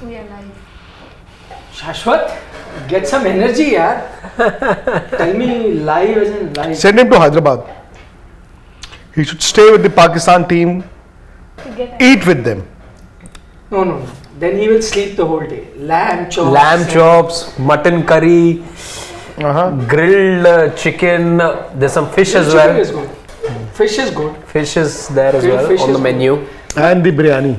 We are live. Shashwat, get some energy, yaar. Tell me live as in live. Send him to Hyderabad. He should stay with the Pakistan team, eat with them. No. Then he will sleep the whole day. Lamb chops, mutton curry, grilled chicken. There's some fish as well. Is good. Fish is good. Fish is there as Grilled well on the good. menu. And the biryani.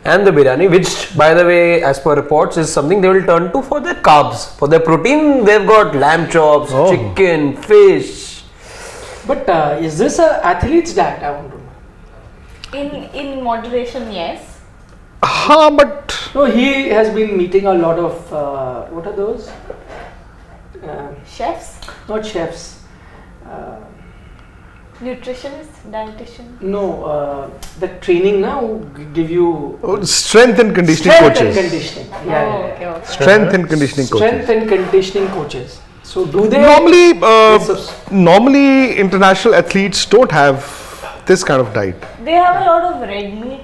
And the biryani, which by the way, as per reports, is something they will turn to for their carbs. For their protein, they've got lamb chops, chicken, fish. But is this a athlete's diet? I want to know. In moderation, yes. But No, he has been meeting a lot of what are those? Chefs, Not chefs. nutritionists, dietitian. No, the training now give you strength and conditioning strength coaches. and conditioning. Okay. Strength and conditioning Strength coaches. and conditioning coaches. So do they Normally international athletes don't have this kind of diet. They have a lot of red meat.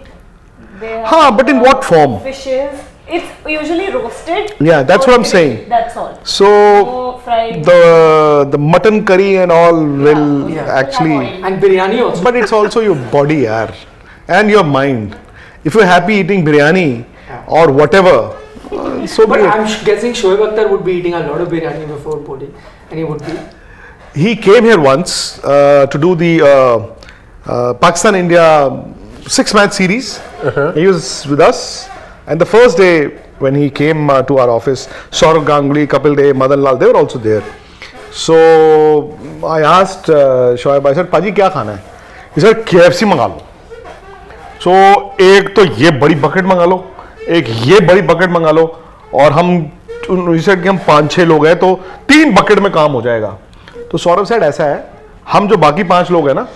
They have But in what form? Fishes. It's usually roasted. Yeah, that's what I'm saying. That's all. So No fried. the mutton curry and all will Yeah. actually, and biryani also. but it's also your body, yaar, and your mind. If you're happy eating biryani or whatever, so But be it. I'm guessing Shoaib Akhtar would be eating a lot of biryani before boarding, and he would be. He came here once to do the Pakistan-India 6-match series. He was with us, and the first day when he came to our office, Saurav Ganguly, Kapil Dev, Madan Lal, they were also there. So I asked Shoaib, I said, Paji, क्या खाना है? He said, KFC मंगा लो. So एक तो ये बड़ी bucket मंगा लो, एक ये बड़ी बकेट मंगा लो, और हम कि हम 5-6 लोग हैं तो 3 बकेट में काम हो जाएगा. तो सौरभ सेड ऐसा है, हम जो बाकी 5 लोग हैं ना,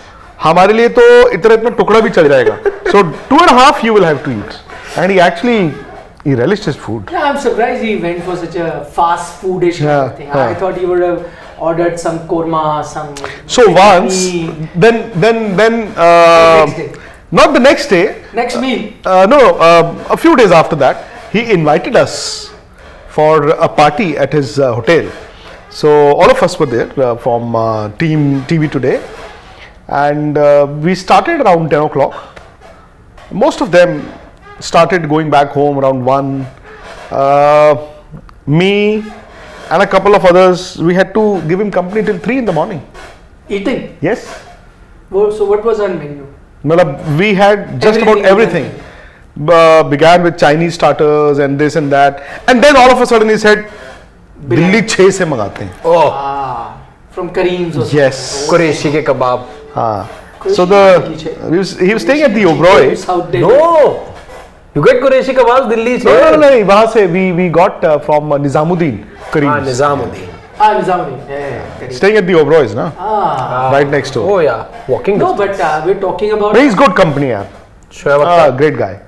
हमारे लिए तो इतना टुकड़ा भी चल जाएगा. So 2.5 you will have to eat. And he relished his food. Yeah, I'm surprised he went for such a fast foodish kind of thing. I thought he would have ordered some korma, some. So once, then next day. not the next day. Next meal. A few days after that, he invited us for a party at his hotel. So all of us were there from Team TV Today, and we started around 10 o'clock. Most of them started going back home around 1. Me and a couple of others, we had to give him company till 3 in the morning. Eating. Yes. So what was on menu? We had just about everything. Began with Chinese starters and this and that, and then all of a sudden he said, "Delhi 6 se mangate hain." From Kareem's. Or Yes. Qureshi ke kebab. So he was staying at the Oberoi. No. You get Qureshi kebabs Delhi se. No. वहाँ से we got from Nizamuddin. Kareem. Nizamuddin. Nizamuddin. Yeah. Staying at the Oberoi's, na? Right next door. Oh yeah, walking No, distance. but we're talking about. But he's good company, yaar. Shoaib Akhtar. Great guy.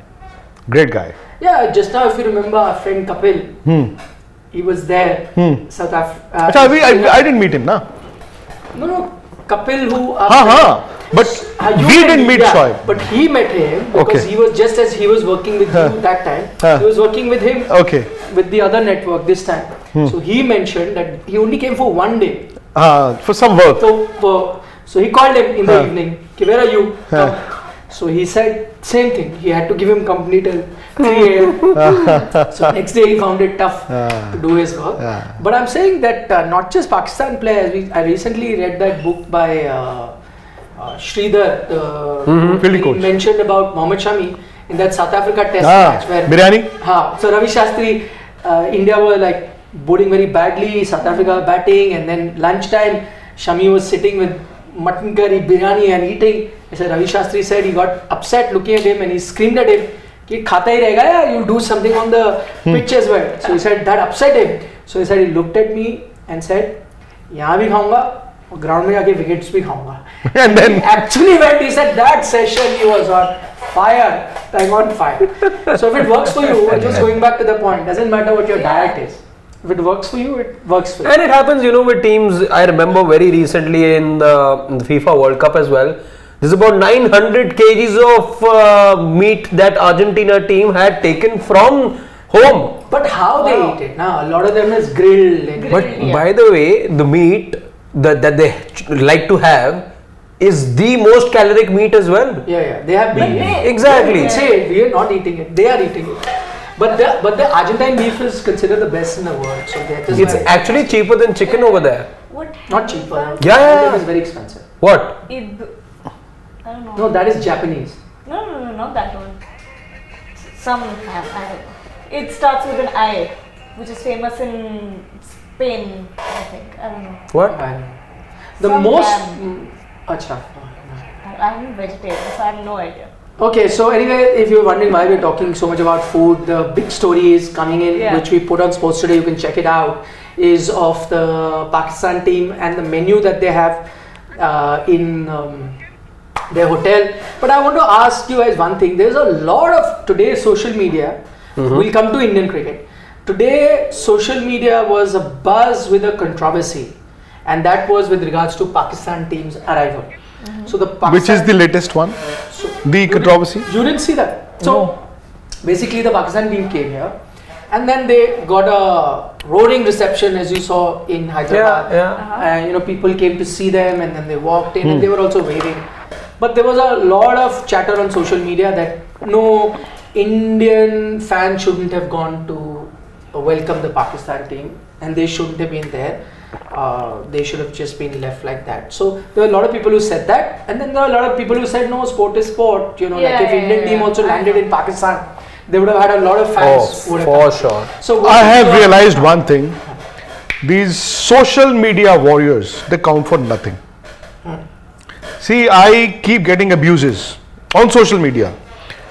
Great guy. Yeah, just now if you remember our friend Kapil, he was there. South Africa. Achha, I didn't meet him, na? No, Kapil who. But we didn't meet Shoaib. But he met him because he was just as he was working with you that time. He was working with him. Okay. With the other network this time. So he mentioned that he only came for 1 day. For some work. So he called him in the evening. Where are you? Come. So he said same thing. He had to give him company till 3 a.m. So next day he found it tough to do his work. But I'm saying that not just Pakistan players. I recently read that book by Sridhar, Fielding coach. He mentioned about Mohammad Shami in that South Africa test match where biryani. So Ravi Shastri, India were like bowling very badly, South Africa batting, and then lunchtime Shami was sitting with mutton curry, biryani and eating. So Ravi Shastri said he got upset looking at him and he screamed at him, "Ki khata hi rahega ya, you'll do something on the pitch as well." So he said that upset him. So he said he looked at me and said, "यहाँ भी खाऊंगा और ground में जाके wickets भी खाऊंगा." And then he actually went. He said that session he was on fire, like on fire. So if it works for you, just going back to the point, doesn't matter what your diet is. If it works for you, it works for you. And it happens, with teams. I remember very recently in the FIFA World Cup as well. There's about 900 kgs of meat that Argentina team had taken from home. But how they eat it? Now, a lot of them is grilled. But by the way, the meat that they like to have is the most caloric meat as well. Yeah, they have beef. Exactly. Say we are not eating it. They are eating it. But the Argentine beef is considered the best in the world. So that is It's why actually cheaper than chicken over there. What? not cheaper. Yeah. It is very expensive. What? I don't know. No, that is Japanese. No, not that one. Some have, I don't know. It starts with an I, which is famous in Spain, I think. I don't know. What? The Some most. lamb. Acha. I'm vegetarian, so I have no idea. Okay, so anyway, if you're wondering why we're talking so much about food, the big story is coming in, Yeah. which we put on Sports Today. You can check it out. Is of the Pakistan team and the menu that they have in their hotel. But I want to ask you guys one thing. There's a lot of today's social media. We'll come to Indian cricket. Today, social media was a buzz with a controversy, and that was with regards to Pakistan team's arrival. So the Pakistan, Which is the latest one? The controversy? you didn't see that. So basically, the Pakistan team came here, and then they got a roaring reception, as you saw in Hyderabad. And people came to see them, and then they walked in, and they were also waving. But there was a lot of chatter on social media that no Indian fan shouldn't have gone to welcome the Pakistan team, and they shouldn't have been there. They should have just been left like that. So there were a lot of people who said that, and then there were a lot of people who said no, sport is sport. Like if Indian team also landed in Pakistan, they would have had a lot of fans. who would have For come. sure. So I have realized one thing. These social media warriors, they count for nothing. See, I keep getting abuses on social media.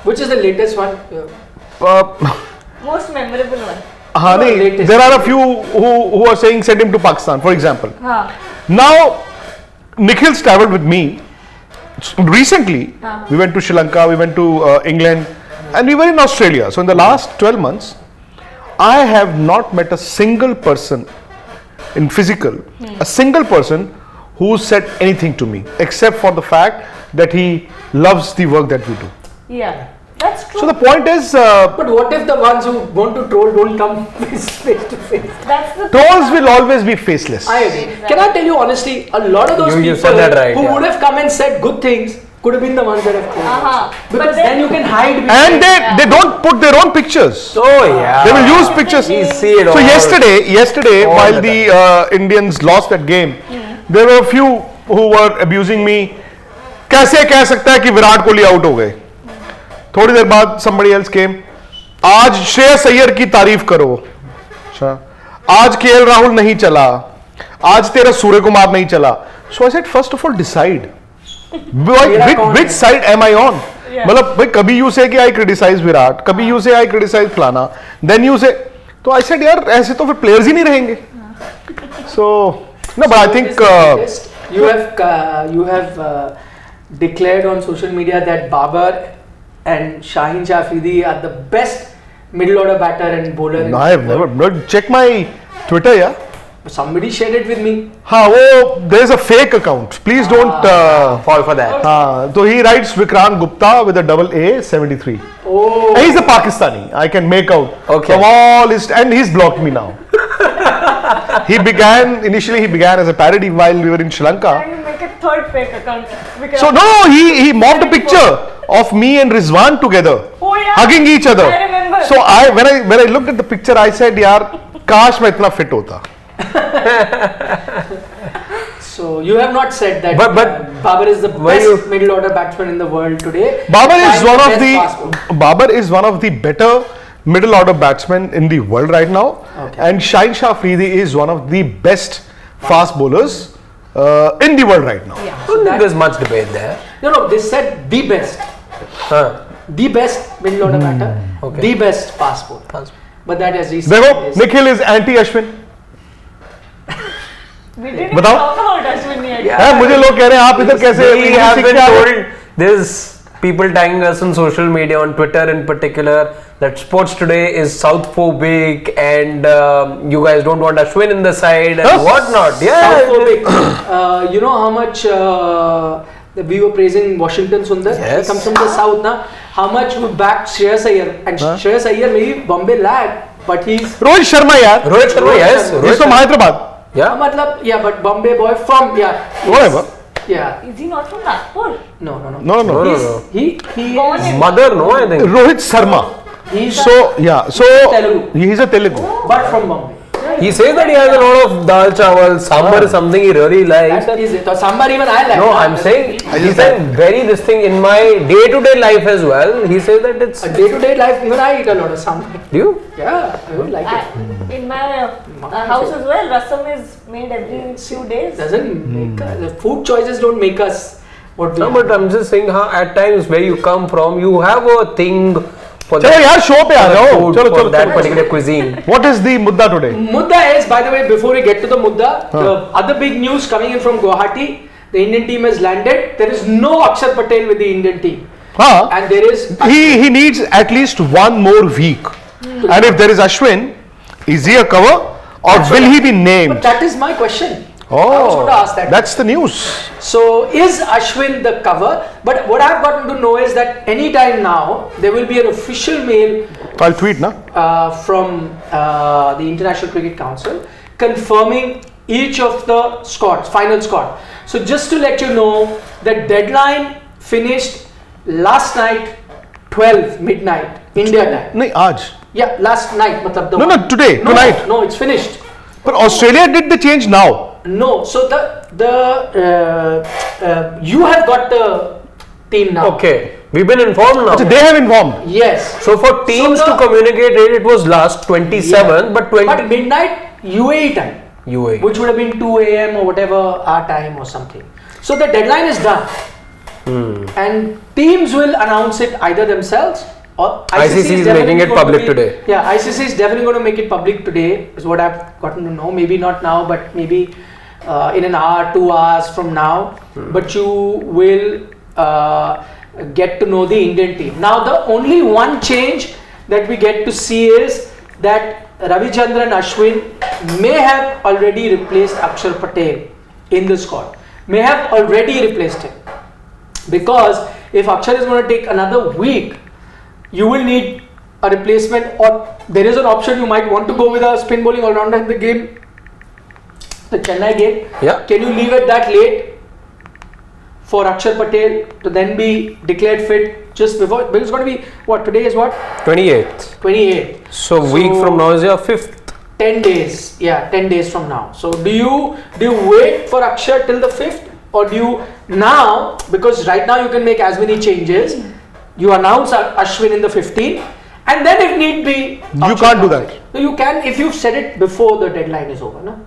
which is the latest one? Most memorable one. Latest. There are a few who are saying send him to Pakistan, for example. Now, Nikhil's traveled with me. Recently, we went to Sri Lanka, we went to England, and we were in Australia. So in the last 12 months, I have not met a single person in physical, a single person who said anything to me, except for the fact that he loves the work that we do. Yeah, that's true. So the point is, But what if the ones who want to troll don't come face to face? That's the trolls will always be faceless. I agree. Can I tell you honestly, a lot of those You people said that right, who yeah. would have come and said good things could have been the ones that have trolled. But Because then- then you can hide. And they don't put their own pictures. Oh yeah. They will use pictures. We see it So all. yesterday, all while the the Indians lost that game, there were a few who were abusing me. कैसे कह सकता है कि Virat Kohli out हो गए? थोड़ी देर बाद somebody else came. आज श्रेयस अय्यर की तारीफ करो. अच्छा. आज केएल राहुल नहीं चला. आज तेरा सूर्य कुमार नहीं चला. So I said, first of all, decide. Which side am I on? मतलब भाई कभी you say कि I criticize विराट, कभी you say I criticize फलाना, then you say, तो I said यार ऐसे तो फिर players ही नहीं रहेंगे. So no, but I think you have declared on social media that Babar and Shaheen Shah Afridi are the best middle order batter and bowler. in I have the world. never check my Twitter, yeah. Somebody shared it with me. हाँ वो there is a fake account. Please don't fall for that. हाँ so he writes Vikrant Gupta with a double A 73. Oh. And he's a Pakistani. I can make out Okay. from all his and he's blocked me now. Initially he began as a parody while we were in Sri Lanka. Trying to make a third fake account. Because So no, he mocked a picture of me and Rizwan together, Oh, yeah. hugging each other. I remember. So when I looked at the picture, I said, "यार, काश मैं इतना fit होता." So you have not said that. But Babar is the why best you- middle order batsman in the world today. Babar is And one of best fast bowler. Babar is one of the better middle order batsmen in the world right now, and Shaheen Shah Afridi is one of the best fast bowlers in the world right now. I don't think there's much debate there. No, they said the best. Huh. The best middle order batter. Okay. The best fast bowler. Fast. But that has recently. देखो Nikhil is anti-Ashwin. we didn't even बताओ। talk about Ashwin yet. है मुझे लोग कह रहे हैं आप इधर कैसे We English have सीख been के आ गए? told there's people tagging us on social media, on Twitter in particular, that Sports Today is Southphobic and you guys don't want Ashwin in the side and Huh? whatnot. Yeah. Southphobic. You know how much We were praising Washington Sundar. Yes. He comes from the south, na. How much we backed Shreyas Iyer, and Shreyas Iyer maybe Bombay lad, but he's Rohit Sharma, yeah. Rohit Sharma, yes. He's from Hyderabad. Yeah. matlab, yeah, but Bombay boy from Whatever. Yeah. Is he not from Nagpur? No. No. He Born in Mother, no, I think. Rohit Sharma. he's So Telugu. he's a Telugu. but from Bombay. He says that he has a lot of dal chawal, sambar is something he really likes. That is it. Or sambar even I like. No, I'm saying he said very this thing in my day-to-day life as well. He says that it's. A day-to-day life, even I eat a lot of sambar. Do you? Yeah, I would like it. in my house as well, rasam is made every few days. Doesn't make us, the food choices don't make us what we No, are. but I'm just saying how at times where you come from, you have a thing for चलो यार show पे आ जाओ food, चलो for चलो that चलो particular cuisine. What is the mudda today? Mudda is, by the way, before we get to the Mudda, the other big news coming in from Guwahati, the Indian team has landed. There is no Axar Patel with the Indian team. Huh? And there is He needs at least one more week. And if there is Ashwin, is he a cover or will he be But named? that is my question. I was going to ask that. That's the news. So is Ashwin the cover? But what I've gotten to know is that anytime now there will be an official mail I'll tweet, na? from the International Cricket Council confirming each of the squads, final squad. So just to let you know, the deadline finished last night, 12 midnight India time. नहीं आज. Yeah, last night. Matlab the No, today, tonight. No, it's finished. But Australia did the change now. No, so you have got the team now. Okay, we've been informed now. So they have informed. Yes. So for teams So to communicate it was last 27, but 20 But midnight UAE time, UAE. which would have been 2 a.m. or whatever our time or something. So the deadline is done, and teams will announce it either themselves or ICC is definitely making it going to public be- today. Yeah, ICC is definitely going to make it public today. Is what I've gotten to know. Maybe not now, but maybe in an hour, 2 hours from now. But you will get to know the Indian team. Now the only one change that we get to see is that Ravichandran Ashwin may have already replaced Axar Patel in the squad. May have already replaced him, because if Axar is going to take another week, you will need a replacement, or there is an option you might want to go with a spin bowling all-rounder in the game, the Chennai game. Yeah. Can you leave it that late for Axar Patel to then be declared fit just before? Because it's going to be what, today is what, 28th. 28th. So week from now is your 5th. 10 days, yeah, 10 days from now. So do you wait for Axar till the 5th, or do you now, because right now you can make as many changes, you announce Ashwin in the 15th, and then if need be, You can't do that. So you can, if you've said it before the deadline is over, no?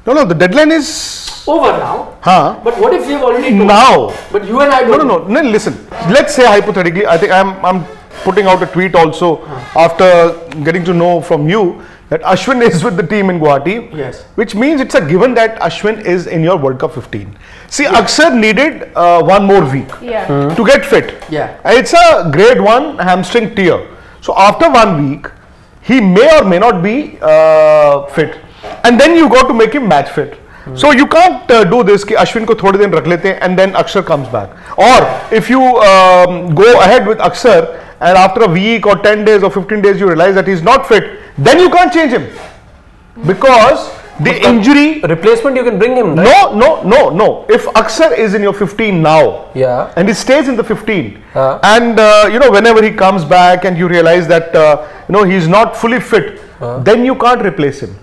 No, the deadline is Over now. huh? But what if you've already told? Now. But you and I don't. No. Listen. Let's say hypothetically, I think I'm putting out a tweet also after getting to know from you that Ashwin is with the team in Guwahati. Yes. Which means it's a given that Ashwin is in your World Cup 15. See, Axar needed one more week Yeah. to get fit. Yeah. And it's a grade 1 hamstring tear. So after 1 week, he may or may not be fit. And then you got to make him match fit. So you can't do this कि अश्विन को थोड़े दिन रख लेते हैं and then Axar comes back. Or if you go ahead with Axar and after a week or 10 days or 15 days you realize that he's not fit, then you can't change him because the injury. Replacement you can bring him, right? No. If Axar is in your 15 now, Yeah. and he stays in the 15, Uh. and whenever he comes back and you realize that he's not fully fit, then you can't replace him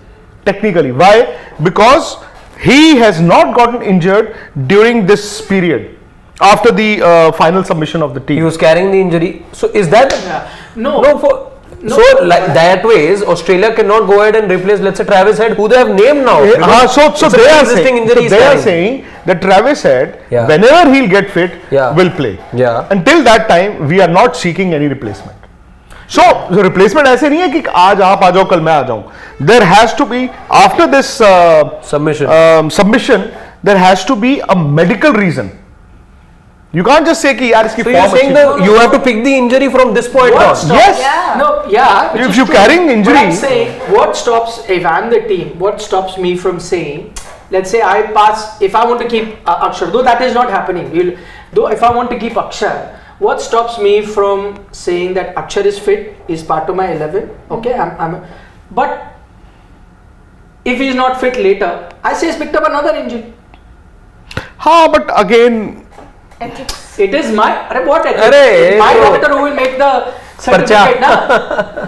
technically. Why? Because he has not gotten injured during this period after the final submission of the He team. was carrying the injury. So is that Yeah. No. so like that ways Australia cannot go ahead and replace, let's say, Travis Head, who they have named now. because So it's a they are pre-existing saying, injury he's carrying. that Travis Head, Yeah. whenever he'll get fit, Yeah. will play. Yeah. Until that time, we are not seeking any replacement. So replacement ऐसे नहीं है कि आज आप आ जाओ कल मैं आ जाऊं. There has to be, after this submission, there has to be a medical reason. You can't just say कि यार इसकी So you're form saying अच्छी that you have to pick the injury from this point What on. stops? Yes. Yeah. No, yeah. which If is you're true. carrying injury- But I'm saying, what stops, if I'm the team, what stops me from saying, let's say I pass, if I want to keep Axar, though that is not happening. though if I want to keep Axar, what stops me from saying that Axar is fit, is part of my 11? Okay, but if he's not fit later, I say he's picked up another injury. But again, Ethics. It is my what? Arey, My bro. doctor who will make the certificate, na?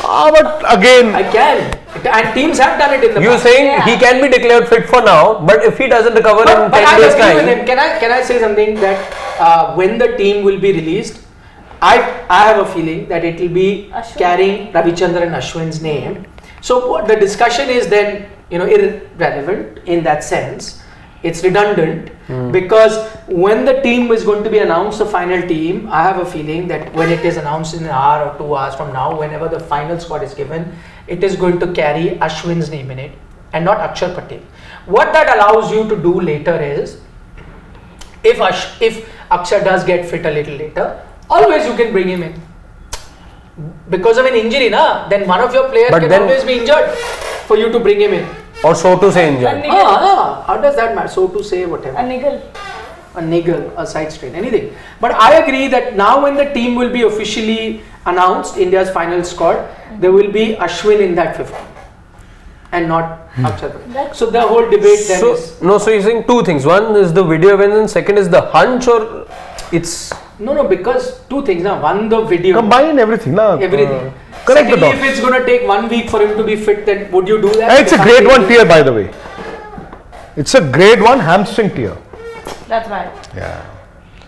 but again, I can, and teams have done it in the You're past. saying Yeah. he can be declared fit for now, but if he doesn't recover in But 10 I days' agree with time, him. Can I say something that when the team will be released, I have a feeling that it will be Ashwin. carrying Ravichandran and Ashwin's name. So what the discussion is then irrelevant in that sense. It's redundant because when the team is going to be announced, the final team, I have a feeling that when it is announced in an hour or 2 hours from now, whenever the final squad is given, it is going to carry Ashwin's name in it and not Axar Patel. What that allows you to do later is, if Axar does get fit a little later, always you can bring him in. Because of an injury, then one of your players But can then- always be injured for you to bring him in. or so to say A injured. niggle. How does that matter? So to say, whatever. A niggle. A niggle, a side strain, anything. But I agree that now when the team will be officially announced, India's final squad, there will be Ashwin in that 15 and not Axar. That's- So the whole debate then So, is so you're saying two things. One is the video evidence, and second is the hunch, or it's no, because two things. Now, one, the video, combine everything. everything. Correct the Secondly, dots. if it's going to take 1 week for him to be fit, then would you do that? It's a grade 1 tear, by the way. It's a grade 1 hamstring tear. That's right. Yeah.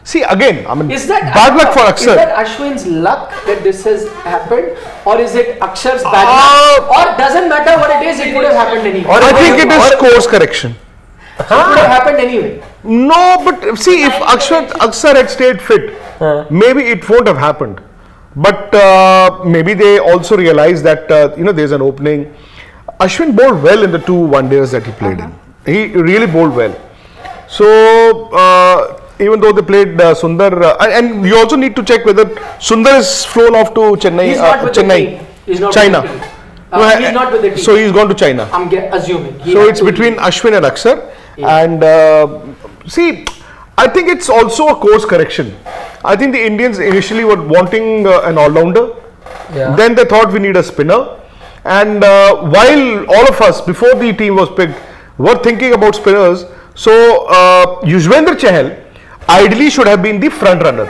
See, again, I mean, Is that bad luck for Is Axar. that Ashwin's luck that this has happened, or is it Akshar's bad Ah. luck? Or doesn't matter what it is, it would have happened anyway. Or- I think it is course correction. It would have happened anyway. No, but see, if Axar had stayed fit, maybe it won't have happened. But maybe they also realized that there's an opening. Ashwin bowled well in the 2 one-days that he played in. He really bowled well. So even though they played Sundar, and you also need to check whether Sundar is flown off to Chennai. He's not with the Chennai, team. He's not China. with the team. He's not with the team. So he's gone to China. I'm assuming. He So had it's to between leave. Ashwin and Axar, and see, I think it's also a course correction. I think the Indians initially were wanting an all-rounder. Yeah. Then they thought we need a spinner, and while all of us before the team was picked were thinking about spinners, so Yuzvendra Chahal ideally should have been the front runner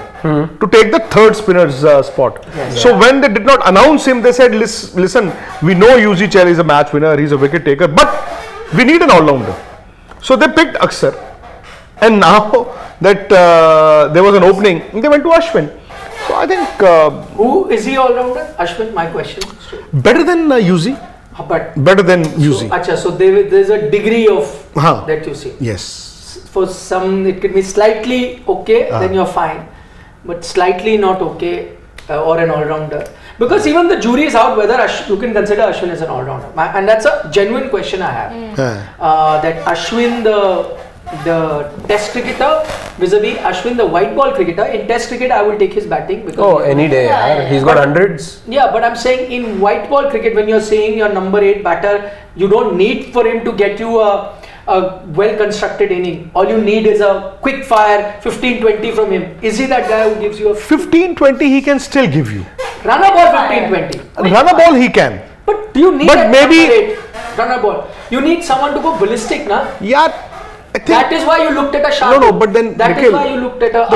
to take the third spinner's spot. So when they did not announce him, they said, listen, we know Yuzi Chahal is a match winner, he's a wicket taker, but we need an all-rounder. So they picked Axar, and now that there was an opening, they went to Ashwin. So I think Who is he all-rounder? Ashwin, my question. better than Yuzi, But better than Yuzi. so there's a degree of Huh. that you see. Yes. For some, it could be slightly okay, then you're fine. But slightly not okay, or an all-rounder. Because even the jury is out whether you can consider Ashwin as an all-rounder. And that's a genuine question I have. That Ashwin, the test cricketer, vis-a-vis Ashwin, the white ball cricketer. In test cricket, I will take his batting. Because oh, any day. Yeah. He's got hundreds. yeah, but I'm saying in white ball cricket, when you're saying your number 8 batter, you don't need for him to get you a well-constructed inning. All you need is a quick fire 15-20 from him. Is he that guy who gives you a 15-20 he can still give you. runner ball 15-20? Run a ball he can. But do you need But that maybe- number 8 runner ball? You need someone to go ballistic, na? Yeah, I think That is why you looked at a Shah. No, but then, that is Nikhil, why you looked at a.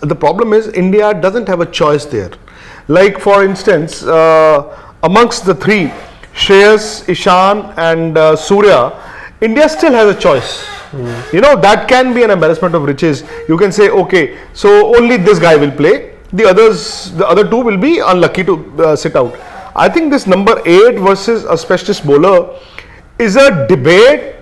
the problem is India doesn't have a choice there. Like for instance, amongst the 3, Shreyas, Ishan and Surya, India still has a choice. That can be an embarrassment of riches. You can say, okay, so only this guy will play. The other 2 will be unlucky to sit out. I think this number 8 versus a specialist bowler is a debate,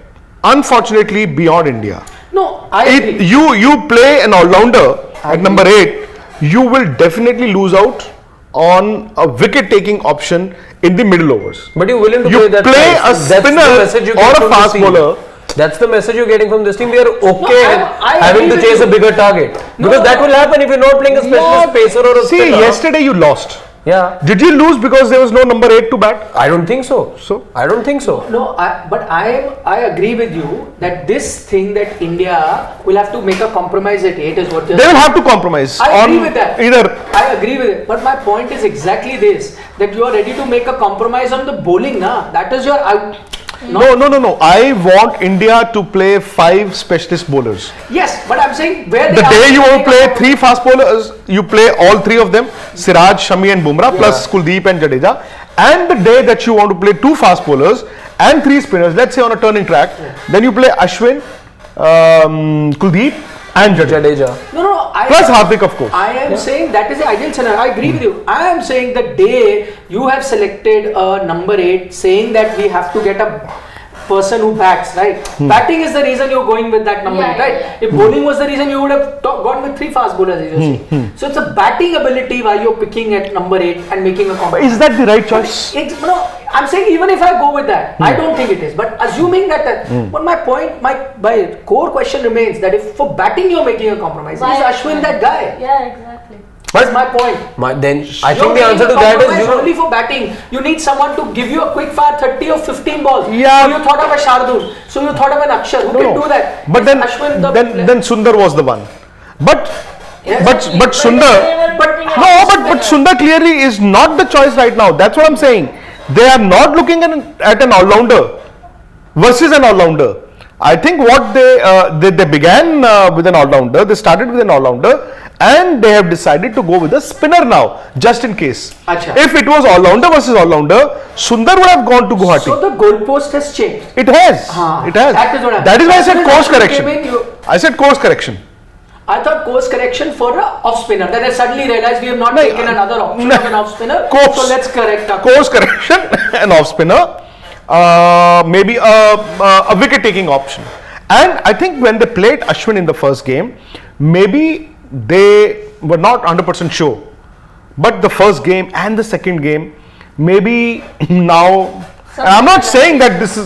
unfortunately, beyond India. No, I agree. You play an all-rounder at number 8, you will definitely lose out on a wicket-taking option in the middle overs. But you're willing to You play that play price. a That's the spinner message you or get a from this fast team. bowler. That's the message you're getting from this team. We are okay No, with I having agree to with chase you. a bigger target. Because that will happen if you're not playing a specialist pacer or a See, spinner. yesterday you lost. Yeah. Did you lose because there was no number 8 to bat? I don't think so. So? I don't think so. No, but I agree with you that this thing that India will have to make a compromise at 8 is what They will have to compromise. I agree with that. Either. I agree with it. But my point is exactly this, that you are ready to make a compromise on the bowling, na? That is your out. No. I want India to play 5 specialist bowlers. Yes, but I'm saying where The they day are you want to play make a- 3 fast bowlers, you play all 3 of them, Siraj, Shami and Bumrah plus Kuldeep and Jadeja. And the day that you want to play 2 fast bowlers and 3 spinners, let's say on a turning track, then you play Ashwin, Kuldeep and Jadeja. No, Plus Hardik, of course. I am saying that is the ideal scenario. I agree with you. I am saying the day you have selected a number 8, saying that we have to get a person who bats, right? Batting is the reason you're going with that number 8, right? Yeah. If bowling was the reason, you would have gone with 3 fast bowlers, as you're saying. So it's a batting ability why you're picking at number 8 and making a compromise. Is that the right choice? No, I'm saying even if I go with that, I don't think it is. But assuming that, but my point, my core question remains that if for batting you're making a compromise, Why- is Ashwin that guy? Yeah, exactly. That's my point. Then I You're think the answer to making a that is compromise only for batting. You need someone to give you a quick fire 30 or 15 balls. Yeah. So you thought of a Shardul. So you thought of an Axar. Who can do that? But Is then, Ashwin the then Sundar was the one. But Yes. but Sundar. But Sundar clearly is not the choice right now. That's what I'm saying. They are not looking at an all-rounder versus an all-rounder. I think what they began with an all-rounder. They started with an all-rounder, and they have decided to go with a spinner now, just in case. Acha. If it was all-rounder versus all-rounder, Sundar would have gone to Guwahati. So the goalpost has changed. It has. Haan. It has. That is what That is why I said As course soon as Ashwin correction. came in, I said course correction. I thought course correction for a off spinner. Then I suddenly realized we have not No, taken another option no. of an off spinner. Course. So let's correct our Course correction, an off spinner, maybe a wicket taking option. And I think when they played Ashwin in the first game, maybe they were not 100% sure. But the first game and the second game, maybe now, I'm not saying that this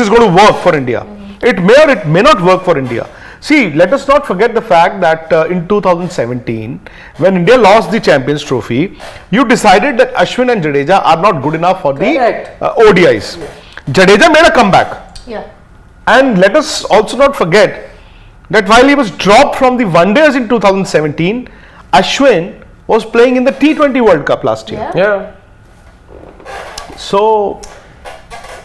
is going to work for India. It may or it may not work for India. See, let us not forget the fact that in 2017, when India lost the Champions Trophy, you decided that Ashwin and Jadeja are not good enough for Correct. the ODIs. Jadeja made a comeback. Yeah. And let us also not forget that while he was dropped from the one days in 2017, Ashwin was playing in the T20 World Cup last year. Yeah. So,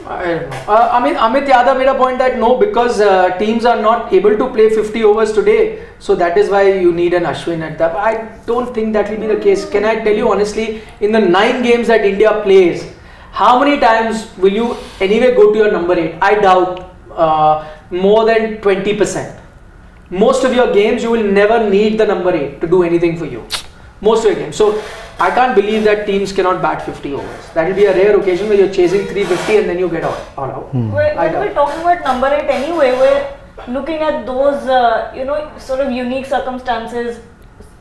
I don't know. I mean, Amit Yadav made a point that no, because teams are not able to play 50 overs today, so that is why you need an Ashwin at that. I don't think that will be the case. Can I tell you honestly, in the 9 games that India plays, how many times will you anyway go to your number 8? I doubt more than 20%. Most of your games you will never need the number 8 to do anything for you. Most of your games. So I can't believe that teams cannot bat 50 overs. That will be a rare occasion where you're chasing 350 and then you get all out. When we're talking about number 8 anyway, we're looking at those, sort of unique circumstances.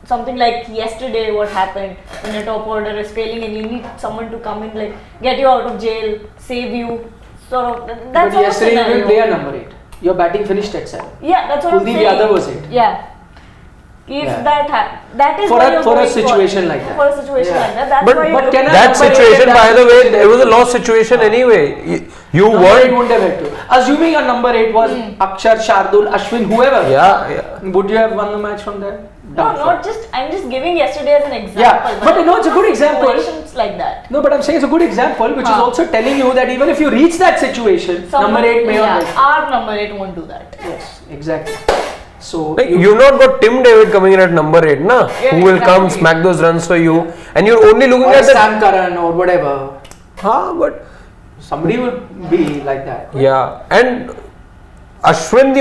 Something like yesterday, what happened when a top order is failing and you need someone to come in, like get you out of jail, save you. Sort of. That's But yesterday you scenario. didn't play a number 8. Your batting finished at 7. Yeah, that's what I'm Kuldeep saying. Yadav was it. Yeah. If Yeah. that is For why a- you're for a going situation like that. For a situation Yeah. like that. That's But- why but you're can looking I- that number 8 situation, that by the way, situation- it was a lost situation anyway. You Number 8 weren't. wouldn't have had to. Assuming a number 8 was Axar, Shardul, Ashwin, whoever. Yeah. Would you have won the match from there? No, not just. I'm just giving yesterday as an example. Yeah, but no, it's a good example. Situations like that. No, but I'm saying it's a good example, which is also telling you that even if you reach that situation, number 8 may not. Yeah, our number 8 won't do that. Yes, exactly. So Like you've not got Tim David coming in at number 8, na? Yeah, Who will come exactly. smack those runs for you, and you're only looking or at the. Sam Curran or whatever. But Somebody will be like that. yeah, and Ashwin,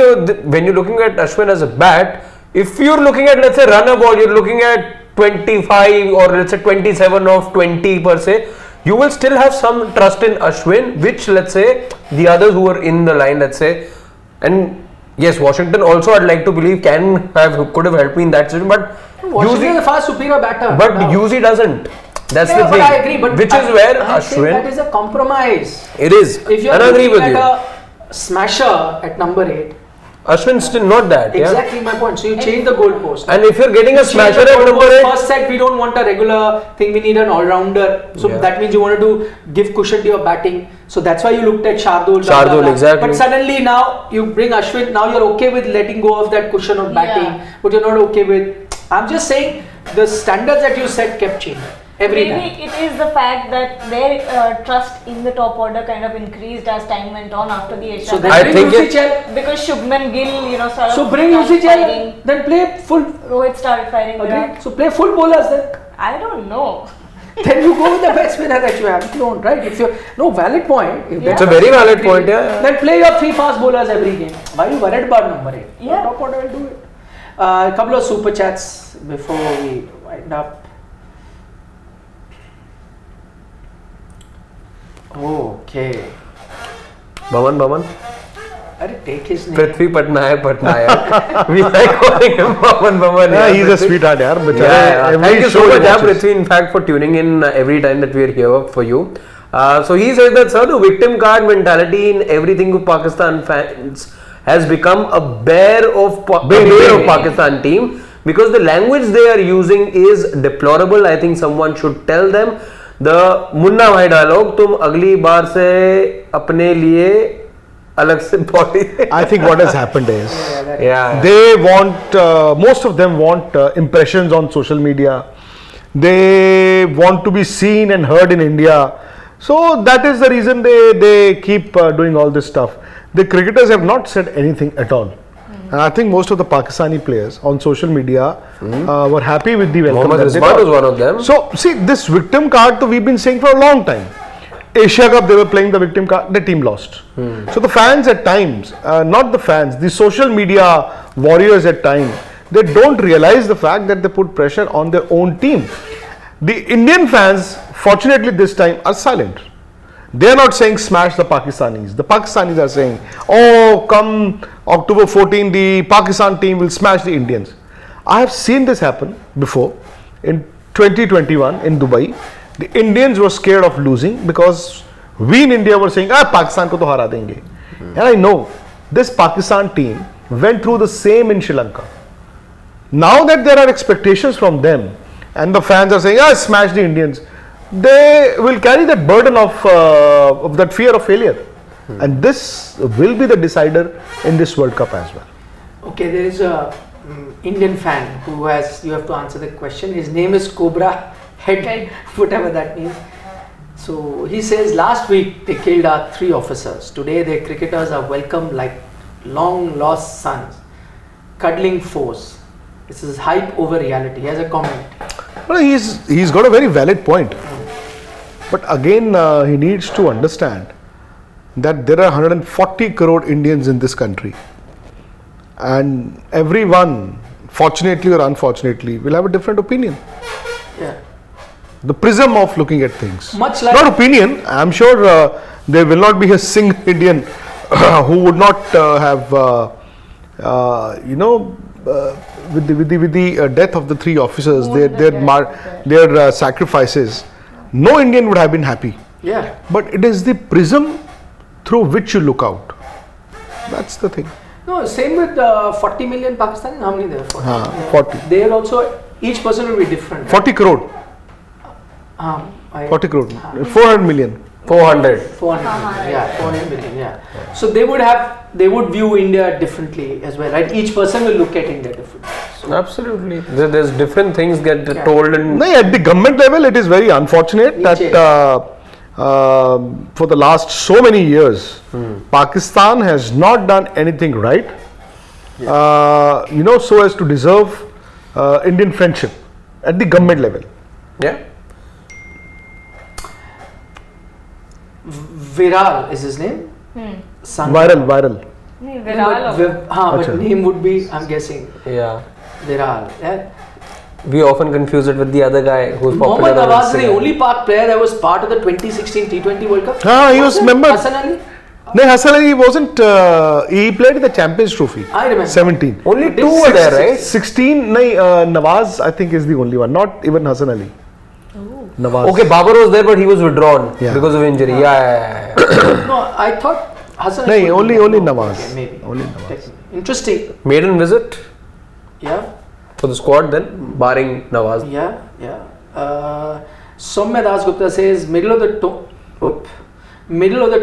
when you're looking at Ashwin as a bat, if you're looking at, let's say, run a ball, you're looking at 25 or let's say 27 of 20 per se, you will still have some trust in Ashwin, which let's say the others who are in the line, let's say, and yes, Washington also I'd like to believe could have helped me in that situation, but Washington is a far superior batter. but now. UZ doesn't. That's Yeah, the but thing. I agree. But which is where I think that Ashwin. is a compromise. It is. If you're And I agree looking with at you. a smasher at number 8, Ashwin still not that. Exactly my point. So you change the goalpost. And if you're getting a smasher at number 8, first set we don't want a regular thing. We need an all-rounder. So that means you wanted to give cushion to your batting. So that's why you looked at Shardul. Shardul, exactly. But suddenly now you bring Ashwin. Now you're okay with letting go of that cushion of batting, but you're not okay with. I'm just saying the standards that you set kept changing. Maybe it is the fact that their trust in the top order kind of increased as time went on after the Asia. So Cup. then bring UCL. Because Shubman Gill, sort of. So bring UCL. Then play full. Rohit started firing. Agreed. So play full bowlers then. I don't know. Then you go with the best spinner that you have. If you don't, right? If you no valid point. It's a very valid point. Yeah. Then play your 3 fast bowlers every game. Why are you worried about number 8? Yeah. Top order will do it. A couple of super chats before we wind up. Okay. Baman. I'll take his name. Prithvi Patnaik. We like calling him Baman. Yeah, he's a sweetheart, yaar. Thank you so much, Prithvi, in fact, for tuning in every time that we are here for you. So he says that, sir, the victim card mentality in everything of Pakistan fans has become a bear of Pakistan team because the language they are using is deplorable. I think someone should tell them. The Munna Bhai dialogue, तुम अगली बार से अपने लिए अलग से body. I think what has happened is, yeah, they want, most of them want impressions on social media. They want to be seen and heard in India. So that is the reason they keep doing all this stuff. The cricketers have not said anything at all. And I think most of the Pakistani players on social media were happy with the welcome. Mohammad Rizwan was one of them. So, see, this victim card we've been saying for a long time. Asia Cup, they were playing the victim card, the team lost. So, the fans at times, not the fans, the social media warriors at times, they don't realize the fact that they put pressure on their own team. The Indian fans, fortunately this time, are silent. They are not saying smash the Pakistanis. The Pakistanis are saying, oh, come October 14, the Pakistan team will smash the Indians. I have seen this happen before. In 2021 in Dubai, the Indians were scared of losing because we in India were saying, Pakistan ko to hara denge. And I know this Pakistan team went through the same in Sri Lanka. Now that there are expectations from them and the fans are saying, smash the Indians, they will carry that burden of that fear of failure. And this will be the decider in this World Cup as well. Okay, there is a Indian fan who has, you have to answer the question. His name is Cobra Head, whatever that means. So he says last week they killed our 3 officers. Today their cricketers are welcomed like long lost sons, cuddling foes. This is hype over reality. He has a comment. Well, he's got a very valid point. But again, he needs to understand that there are 140 crore Indians in this country. And everyone, fortunately or unfortunately, will have a different opinion. Yeah. The prism of looking at things. Much like not opinion. I'm sure there will not be a single Indian who would not have, with the death of the 3 officers, their sacrifices. No Indian would have been happy. Yeah. But it is the prism through which you look out. That's the thing. No, same with 40 million Pakistanis. How many there are? 40. They are also, each person will be different. 40 crore. 40 crore. 400 million. 400. 400 million. Yeah, 400 million. Yeah. So they would view India differently as well, right? Each person will look at India differently. So absolutely. There's different things get told in. No, at the government level, it is very unfortunate that for the last so many years, Pakistan has not done anything right, so as to deserve Indian friendship at the government level. Yeah. Viral is his name. Son. Viral. But name would be, I'm guessing. Yeah. Viral. Yeah. We often confuse it with the other guy who's popular. Mohammad Nawaz is the only player that was part of the 2016 T20 World Cup. He was member. Hassan Ali? No, Hassan Ali wasn't. He played in the Champions Trophy. I remember. 17. Only 2 were there, right? 16. Nawaz, I think, is the only one. Not even Hassan Ali. Nawaz. Okay, Babar was there, but he was withdrawn because of injury. Yeah. No, I thought Hassan Ali. No, only Nawaz. Okay, maybe. Only Nawaz. Interesting. Maiden visit Yeah. for the squad then, barring Nawaz. Yeah. Soumya Dasgupta says middle of the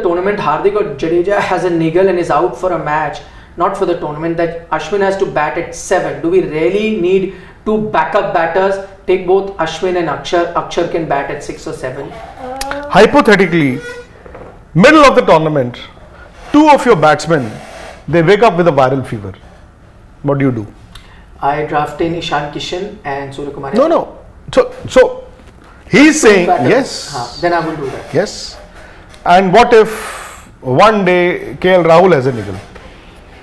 tournament, Hardik or Jadeja has a niggle and is out for a match, not for the tournament. That Ashwin has to bat at 7. Do we really need two backup batters? Take both Ashwin and Axar. Axar can bat at 6 or 7. Hypothetically, middle of the tournament, two of your batsmen, they wake up with a viral fever. What do? I draft in Ishan Kishan and Suryakumar. No. So he's saying Batters. yes. Then I will do that. Yes. And what if one day KL Rahul has a niggle?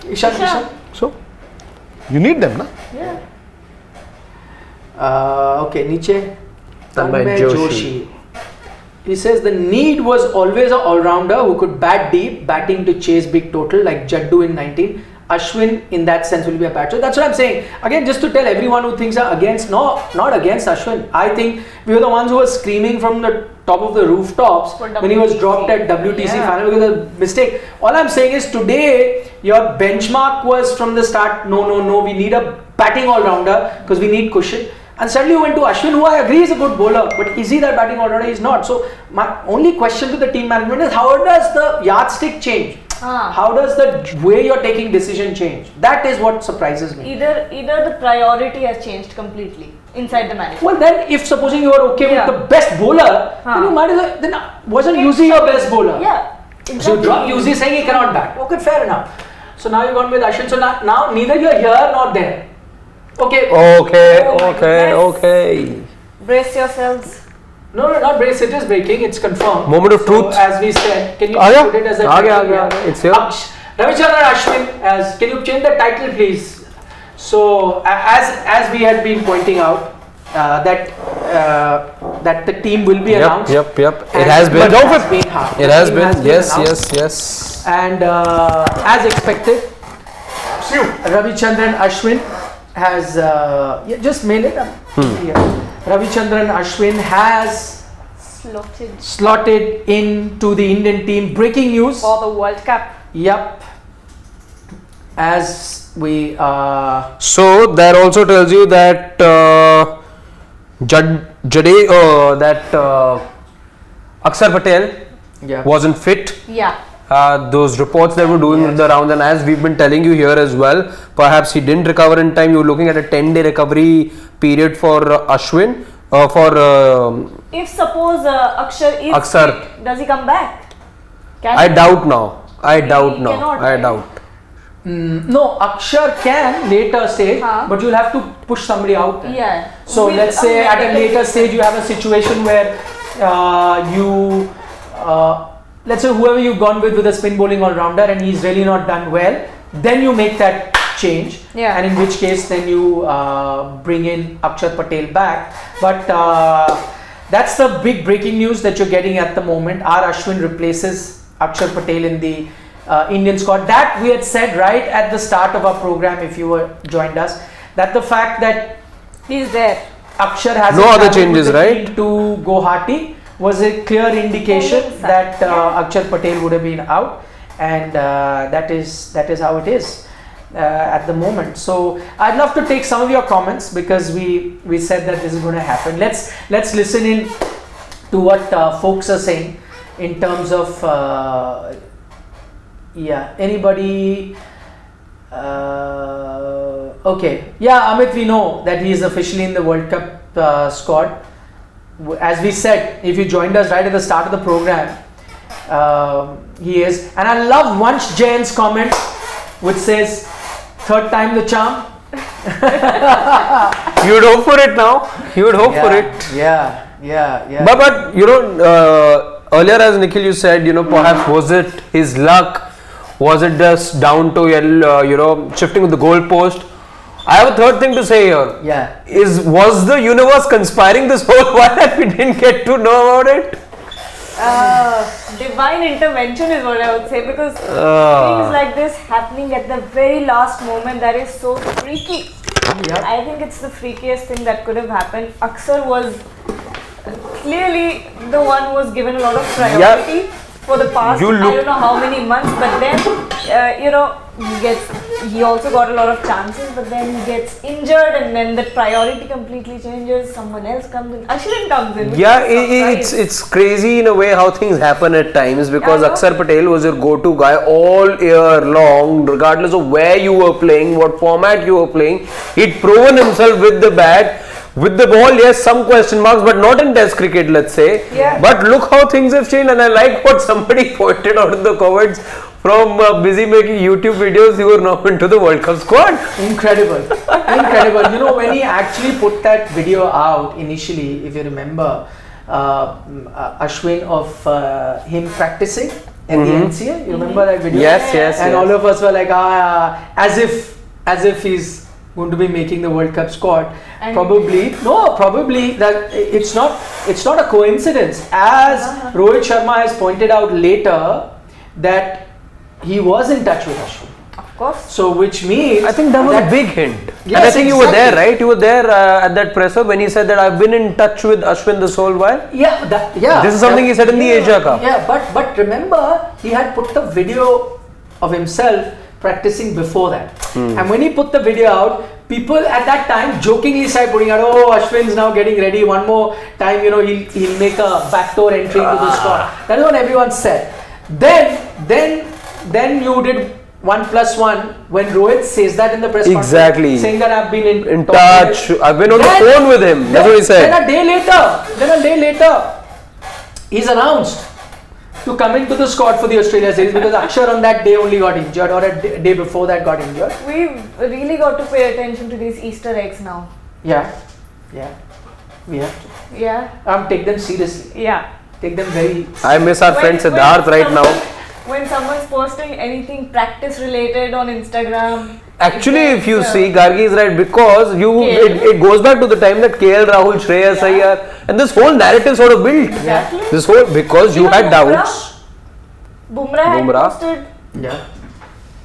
Ishan Kishan. So you need them, na? Yeah. Okay, Niche. Tanmay Joshi. He says the need was always an all-rounder who could bat deep, batting to chase big total like Jaddu in 19. Ashwin in that sense will be a batter. That's what I'm saying. Again, just to tell everyone who thinks are against, no, not against Ashwin. I think we were the ones who were screaming from the top of the rooftops when he was dropped at WTC final because of the mistake. All I'm saying is today your benchmark was from the start, no, we need a batting all-rounder because we need cushion. And suddenly you went to Ashwin, who I agree is a good bowler, but is he that batting all-rounder? He's not. So my only question to the team management is how does the yardstick change? How does the way you're taking decision change? That is what surprises me. Either the priority has changed completely inside the management. Well, then if supposing you are okay with the best bowler, then you might as well, then wasn't Yuzi your best bowler? Yeah. Exactly. So you drop Yuzi saying he cannot bat. Okay, fair enough. So now you've gone with Ashwin. So now neither you're here nor there. Okay. Okay. Brace yourselves. No, not brace. It is breaking. It's confirmed. Moment of truth. So, as we said, can you put it as a title? It's here. Ravichandran Ashwin, can you change the title, please? So, as we had been pointing out, that the team will be announced. Yep. It has been. It has been. Yes. And as expected, Ravichandran Ashwin has just mail it up. Ravichandran Ashwin has slotted into the Indian team. Breaking news For the World Cup. Yep. As we So that also tells you that Axar Patel wasn't fit. Yeah. Those reports that were doing the rounds, and as we've been telling you here as well, perhaps he didn't recover in time. You're looking at a 10-day recovery period for Ashwin. If suppose Axar is fit, does he come back? I doubt now. I doubt. no, Axar can later stage, but you'll have to push somebody out then. Yeah. So let's say at a later stage you have a situation where let's say whoever you've gone with a spin bowling all-rounder and he's really not done well, then you make that change, and in which case then you bring in Axar Patel back. But that's the big breaking news that you're getting at the moment. R.Ashwin replaces Axar Patel in the Indian squad. That we had said right at the start of our program, if you were joined us, that the fact that he's there, Axar has no other changes, right, to Guwahati was a clear indication that Axar Patel would have been out, and that is how it is at the moment. So I'd love to take some of your comments because we said that this is going to happen. Let's listen in to what folks are saying in terms of anybody. Okay, Amit, we know that he is officially in the World Cup squad. As we said, if you joined us right at the start of the program, he is. And I love Vansh Jain's comment, which says, "Third time the charm." You would hope for it now. You would hope for it. Yeah. But earlier, as Nikhil, you said, perhaps was it his luck? Was it just down to shifting with the goalpost? I have a third thing to say here. Yeah. Was the universe conspiring this whole while that we didn't get to know about it? Divine intervention is what I would say, because things like this happening at the very last moment, that is so freaky. Yep. I think it's the freakiest thing that could have happened. Axar was clearly the one who was given a lot of priority for the past, I don't know how many months, but then he also got a lot of chances, but then he gets injured, and then the priority completely changes. Someone else comes in. Ashwin comes in. Yeah, it's crazy in a way how things happen at times, because Yeah, Axar Patel was your go-to guy all year long, regardless of where you were playing, what format you were playing. He'd proven himself with the bat. With the ball, yes, some question marks, but not in Test cricket, let's say. Yeah. But look how things have changed, and I like what somebody pointed out in the comments. From busy making YouTube videos, you are now into the World Cup squad. Incredible. Incredible. You know, when he actually put that video out initially, if you remember, Ashwin, of him practicing at the NCA, you remember that video? Yes. And all of us were like, as if he's going to be making the World Cup squad. And probably that it's not a coincidence. As Rohit Sharma has pointed out later, that he was in touch with Ashwin. Of course. So which means I think that was a big hint. Yes, and I think you were there, exactly. right? You were there at that presser when he said that I've been in touch with Ashwin this whole while. Yeah. This is something he said in the Asia Cup. Yeah, but remember, he had put the video of himself practicing before that. And when he put the video out, people at that time jokingly started putting out, oh, Ashwin's now getting ready. One more time, he'll make a backdoor entry into the squad. That is what everyone said. Then you did 1+1 when Rohit says that in the press conference. Exactly. Saying that I've been in touch. I've been on the phone with him. That's what he said. Then a day later, he's announced to come into the squad for the Australia series, because Axar on that day only got injured, or a day before that got injured. We've really got to pay attention to these Easter eggs now. Yeah, we have to. Yeah. Take them seriously. Yeah. Take them very. I miss our friend Siddharth right now. When someone's posting anything practice related on Instagram. Actually, if you see, Gargi is right, because it goes back to the time that KL Rahul, Shreyas Iyer, and this whole narrative sort of built. Exactly. This whole, because you had doubts. Bumrah had Bumrah. posted. Yeah.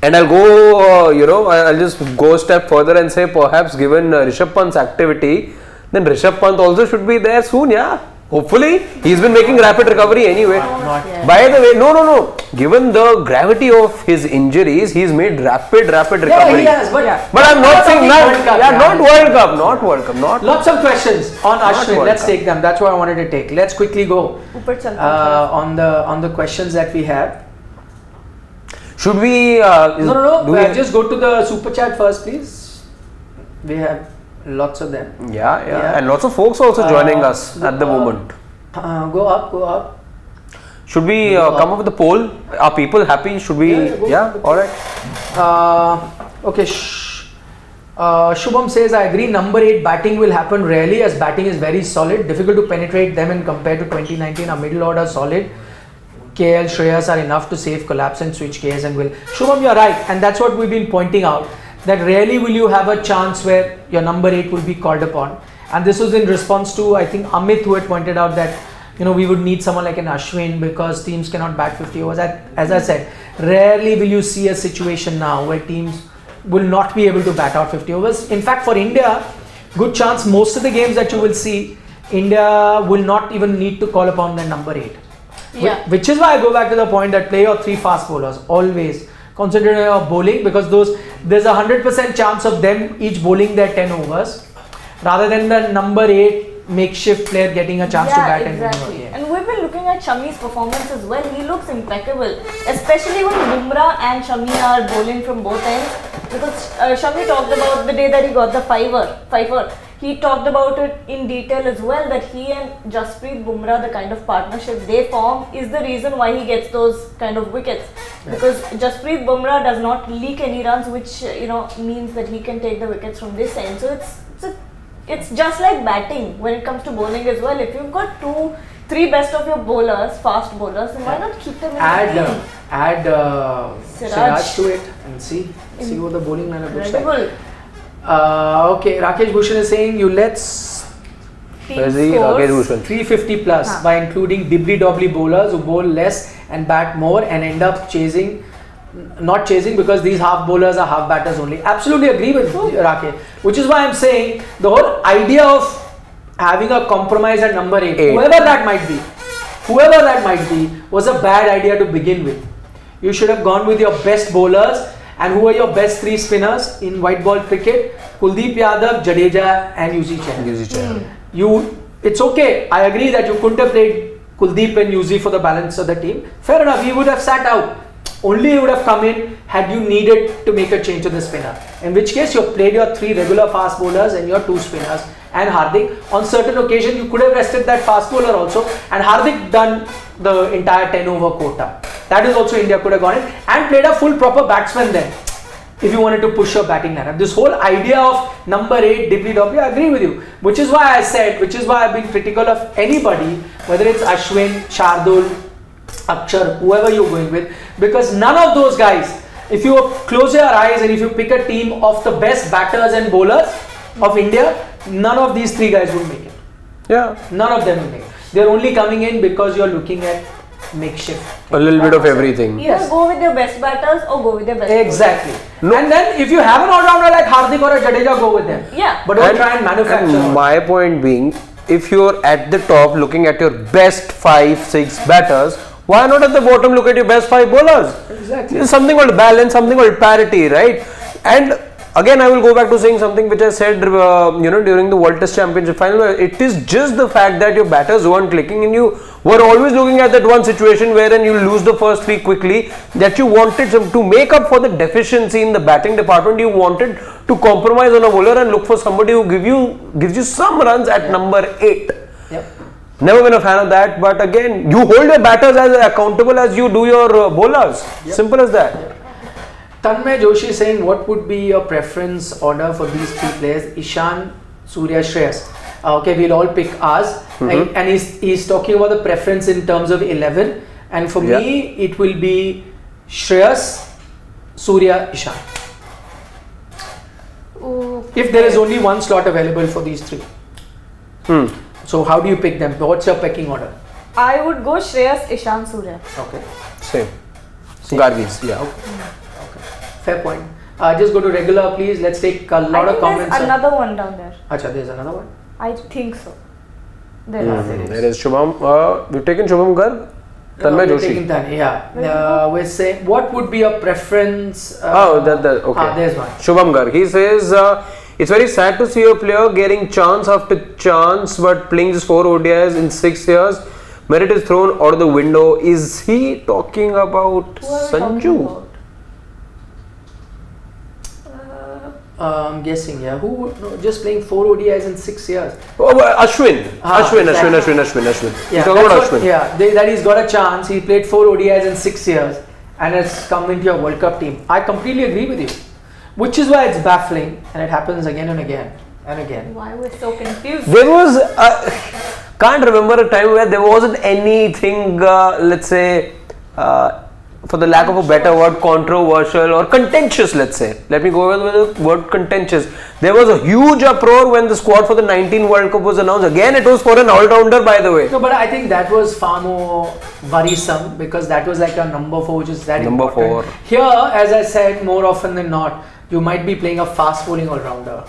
And I'll go, I'll just go a step further and say, perhaps given Rishabh Pant's activity, then Rishabh Pant also should be there soon, yeah. Hopefully, he's been making rapid recovery anyway. Not yet. By the way, no. Given the gravity of his injuries, he's made rapid recovery. Yeah, he has, but But I'm not saying not not World Cup. Lots of questions on Ashwin. World Let's Cup. take them. That's what I wanted to take. Let's quickly go Upar chalta hai. on the questions that we have. Should we? No. Just go to the super chat first, please. We have lots of them. Yeah. And lots of folks also joining us at the moment. Go up. Should we come up with a poll? Are people happy? Should we? Yeah, All right. Okay. Shubham says, I agree. Number 8 batting will happen rarely, as batting is very solid. Difficult to penetrate them, and compared to 2019, our middle order solid. KL, Shreyas are enough to save collapse and switch KS and will. Shubham, you're right, and that's what we've been pointing out. That rarely will you have a chance where your number 8 will be called upon. And this was in response to, I think, Amit, who had pointed out that we would need someone like an Ashwin, because teams cannot bat 50 overs. As I said, rarely will you see a situation now where teams will not be able to bat out 50 overs. In fact, for India, good chance most of the games that you will see, India will not even need to call upon their number 8. Yeah. Which is why I go back to the point that play your 3 fast bowlers always. Concentrate on your bowling, because there's a 100% chance of them each bowling their 10 overs rather than the number 8 makeshift player getting a chance to bat exactly. and And we've been looking at Shami's performance as well. He looks impeccable, especially when Bumrah and Shami are bowling from both ends. Because Shami talked about the day that he got the fiver. He talked about it in detail as well, that he and Jasprit Bumrah, the kind of partnership they form, is the reason why he gets those kind of wickets. Because Jasprit Bumrah does not leak any runs, which means that he can take the wickets from this end. So it's just like batting when it comes to bowling as well. If you've got 2-3 best of your bowlers, fast bowlers, then why not keep them in the team? Add Siraj to it and see what the bowling lineup looks like. Incredible. Okay, Rakesh Bhushan is saying let's Team Where's the scores. Rakesh Bhushan? 350 plus by including dibbly-dobbly bowlers who bowl less and bat more and end up not chasing, because these half bowlers are half batters only. Absolutely agree with Rakesh, which is why I'm saying the whole idea of having a compromise at number 8, whoever that might be, was a bad idea to begin with. You should have gone with your best bowlers. And who are your best 3 spinners in white ball cricket? Kuldeep Yadav, Jadeja and Yuzi Chahal. It's okay. I agree that you couldn't have played Kuldeep and Yuzi for the balance of the team. Fair enough. He would have sat out. Only he would have come in had you needed to make a change to the spinner. In which case you played your 3 regular fast bowlers and your 2 spinners and Hardik. On certain occasions you could have rested that fast bowler also and Hardik done the entire 10 over quota. That is also India could have gone in and played a full proper batsman then. If you wanted to push your batting lineup. This whole idea of number 8, dippy-doppy, I agree with you. Which is why I've been critical of anybody, whether it's Ashwin, Shardul, Axar, whoever you're going with, because none of those guys, if you close your eyes and if you pick a team of the best batters and bowlers of India, none of these 3 guys will make it. Yeah. None of them will make it. They're only coming in because you're looking at makeshift. A little bit of everything. Either go with your best batters or go with your best Exactly. No. And then if you have an all-rounder like Hardik or a Jadeja, go with them. Yeah. But don't try and manufacture. And my point being, if you're at the top looking at your best 5-6 batters, why not at the bottom look at your best 5 bowlers? Exactly. There's something called balance, something called parity, right? And again, I will go back to saying something which I said, during the World Test Championship final. It is just the fact that your batters weren't clicking and you were always looking at that one situation wherein you lose the first 3 quickly, that you wanted to make up for the deficiency in the batting department. You wanted to compromise on a bowler and look for somebody who gives you some runs at number 8. Yep. Never been a fan of that, but again, you hold your batters as accountable as you do your bowlers. Yep. Simple as that. Yep. Tanmay Joshi is saying, what would be your preference order for these 3 players? Ishan, Surya, Shreyas. Okay, we'll all pick ours. And he's talking about the preference in terms of 11. And for me, it will be Shreyas, Surya, Ishan. Okay. If there is only one slot available for these 3. So how do you pick them? What's your pecking order? I would go Shreyas, Ishan, Surya. Okay. Same. Garvis, yeah. Okay. Fair point. Just go to regular, please. Let's take a lot of comments. There's another one down there. Acha, there's another one. I think so. There is Shubham. We've taken Shubham Garg. Tanmay we're Joshi. taking Tanmay, yeah. We're saying, what would be your preference? Okay. There's one. Shubham Garg. He says, it's very sad to see a player getting chance after chance but playing just 4 ODIs in 6 years. Merit is thrown out of the window. Is he talking about Sanju? I'm guessing, yeah. Who would just playing 4 ODIs in 6 years? Oh, Ashwin. Ashwin. Yeah, that he's got a chance. He played 4 ODIs in 6 years and has come into your World Cup team. I completely agree with you. Which is why it's baffling and it happens again and again and again. Why we're so confused? There was, can't remember a time where there wasn't anything, let's say, for the lack of a better word, controversial or contentious, let's say. Let me go with the word contentious. There was a huge uproar when the squad for the 19 World Cup was announced. Again, it was for an all-rounder, by the way. No, but I think that was far more worrisome because that was like a number 4, which is very number important. 4. Here, as I said, more often than not, you might be playing a fast bowling all-rounder.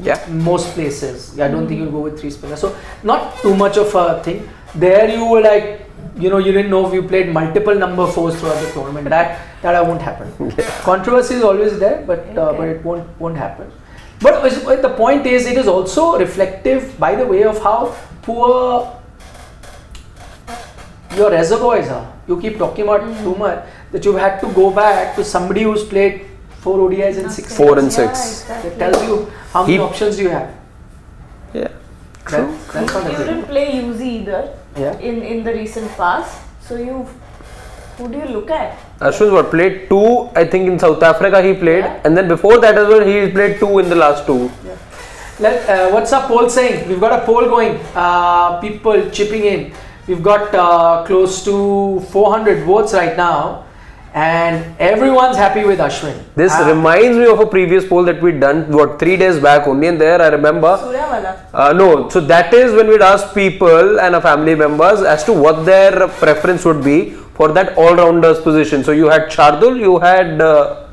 Yeah. Most places. I don't think you'll go with 3 spinners. So, not too much of a thing. There you were like, you didn't know if you played multiple number 4s throughout the tournament. That won't happen. Controversy is always there, but it won't happen. But the point is, it is also reflective, by the way, of how poor your reservoirs are. You keep talking about too much that you've had to go back to somebody who's played 4 ODIs in 6 4 and 6. Yeah, exactly. That tells you how many options you have. Yeah. That's not You a good. didn't play UZ either Yeah. in the recent past. So who do you look at? Ashwin played 2, I think in South Africa he played, and then before that as well he played 2 in the last 2. Yeah. What's our poll saying? We've got a poll going. People chipping in. We've got close to 400 votes right now. And everyone's happy with Ashwin. This reminds me of a previous poll that we'd done 3 days back only, and there I remember. Surya wala. No, so that is when we'd ask people and our family members as to what their preference would be for that all-rounders position. So you had Shardul, you had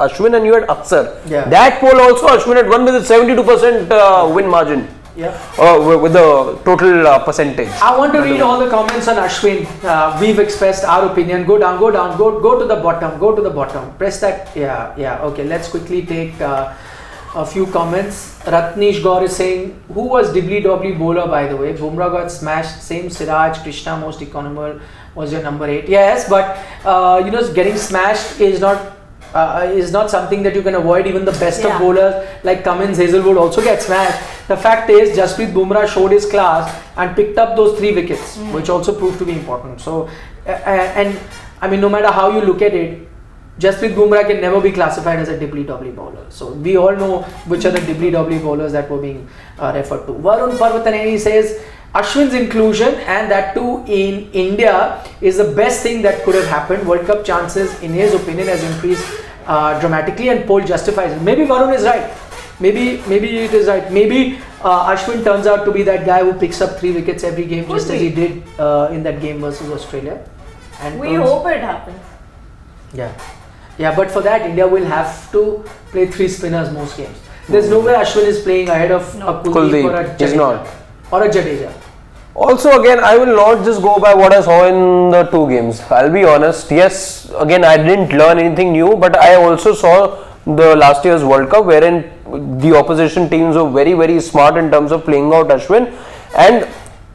Ashwin, and you had Axar. Yeah. That poll also Ashwin had won with a 72% win margin. with the total percentage. I want to read all the comments on Ashwin. We've expressed our opinion. Go down, go down, go to the bottom, go to the bottom. Press that. Yeah. Okay, let's quickly take a few comments. Ratnesh Gaur is saying, who was dibbly-dobbly bowler, by the way? Bumrah got smashed. Same Siraj, Krishna, most economical was your number 8. Yes, but getting smashed is not something that you can avoid. Even the best of bowlers like Cummins, Hazelwood also get smashed. The fact is, Jasprit Bumrah showed his class and picked up those 3 wickets, which also proved to be important. So, and I mean, no matter how you look at it, Jasprit Bumrah can never be classified as a dibbly-dobbly bowler. So we all know which are the dibbly-dobbly bowlers that were being referred to. Varun Parvataneni says, Ashwin's inclusion, and that too in India, is the best thing that could have happened. World Cup chances, in his opinion, has increased dramatically, and poll justifies it. Maybe Varun is right. Maybe it is right. Maybe Ashwin turns out to be that guy who picks up 3 wickets every game, just as he did in that game versus Australia. And we hope it happens. Yeah, but for that, India will have to play 3 spinners most games. There's no way Ashwin is playing ahead of a Kuldeep or a Jadeja. Or a Jadeja. Also, again, I will not just go by what I saw in the 2 games. I'll be honest. Yes, again, I didn't learn anything new, but I also saw the last year's World Cup, wherein the opposition teams were very, very smart in terms of playing out Ashwin. And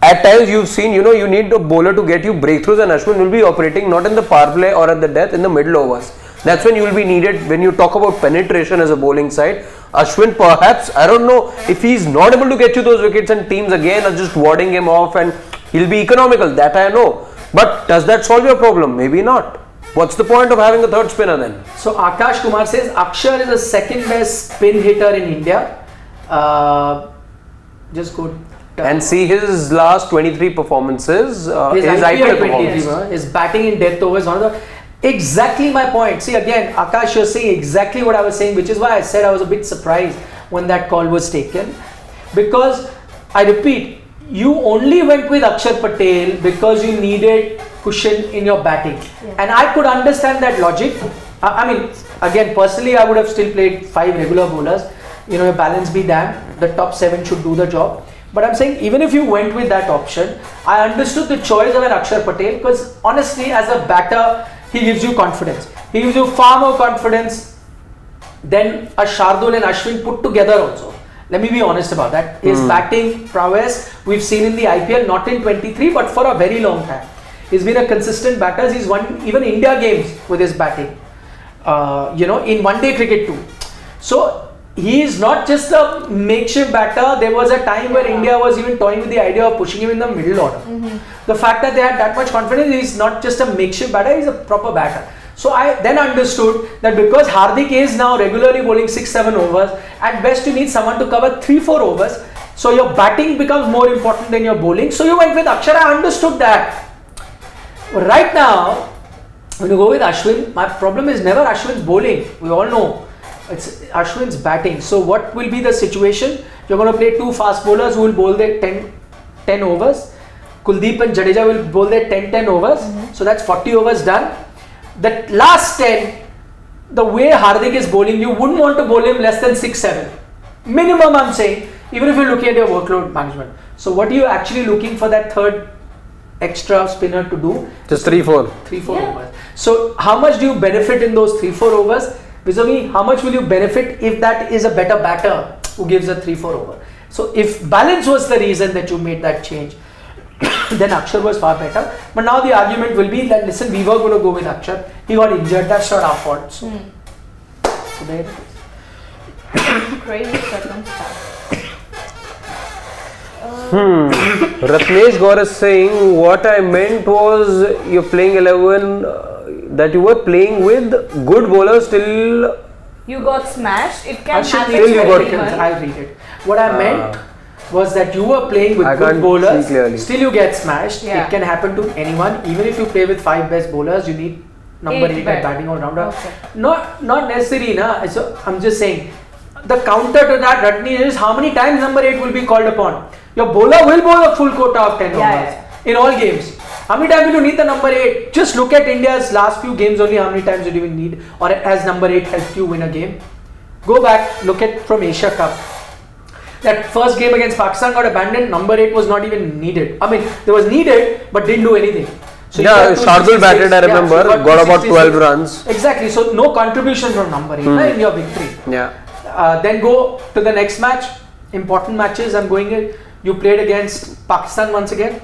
at times you've seen, you need a bowler to get you breakthroughs, and Ashwin will be operating not in the power play or at the death, in the middle overs. That's when you will be needed when you talk about penetration as a bowling side. Ashwin, perhaps, I don't know if he's not able to get you those wickets, and teams again are just warding him off, and he'll be economical, that I know. But does that solve your problem? Maybe not. What's the point of having a 3rd spinner then? So Akash Kumar says Axar is the 2nd best spin hitter in India. Just go and see his last 23 performances. His IPL performance. His batting in death overs, one of the. Exactly my point. See, again, Akash, you're saying exactly what I was saying, which is why I said I was a bit surprised when that call was taken. Because, I repeat, you only went with Akshar Patel because you needed cushion in your batting. And I could understand that logic. I mean, again, personally, I would have still played 5 regular bowlers. Your balance be damned. The top 7 should do the job. But I'm saying, even if you went with that option, I understood the choice of an Akshar Patel, because honestly, as a batter, he gives you confidence. He gives you far more confidence than a Shardul and Ashwin put together also. Let me be honest about that. His batting prowess, we've seen in the IPL, not in 23, but for a very long time. He's been a consistent batter. He's won even India games with his batting. In one-day cricket too. So, he is not just a makeshift batter. There was a time where India was even toying with the idea of pushing him in the middle order. The fact that they had that much confidence, he's not just a makeshift batter, he's a proper batter. So I then understood that because Hardik is now regularly bowling 6-7 overs, at best you need someone to cover 3-4 overs. So your batting becomes more important than your bowling. So you went with Akshar. I understood that. Right now, when you go with Ashwin, my problem is never Ashwin's bowling. We all know. It's Ashwin's batting. So what will be the situation? You're going to play 2 fast bowlers who will bowl their 10 overs. Kuldeep and Jadeja will bowl their 10 overs. So that's 40 overs done. The last 10, the way Hardik is bowling, you wouldn't want to bowl him less than 6-7. Minimum, I'm saying, even if you're looking at your workload management. So what are you actually looking for that 3rd extra spinner to do? Just 3-4. 3-4 overs. So how much do you benefit in those 3-4 overs? Vis-a-vis, how much will you benefit if that is a better batter who gives a 3-4 over? So if balance was the reason that you made that change, then Akshar was far better. But now the argument will be that, listen, we were going to go with Akshar. He got injured. That's not our fault. So there it is. Crazy circumstance. Ratnesh Gaur is saying, what I meant was you're playing 11, that you were playing with good bowlers till you got smashed. It can happen till to you got anyone. I'll read it. What I meant was that you were playing with good bowlers, still you get smashed. It can happen to anyone. Even if you play with 5 best bowlers, you need number 8 at batting all rounder. Okay. Not necessary, na. So I'm just saying, the counter to that, Ratni, is how many times number 8 will be called upon. Your bowler will bowl a full quota of 10 overs in all games. How many times will you need the number 8? Just look at India's last few games only. How many times did you even need, or has number 8 helped you win a game? Go back, look at from Asia Cup. That first game against Pakistan got abandoned. Number 8 was not even needed. I mean, it was needed, but didn't do anything. So yeah, Shardul batted, I remember, got about 12 runs. Exactly, so no contribution from number 8 in your victory. Yeah. Then go to the next match. Important matches I'm going in. You played against Pakistan once again.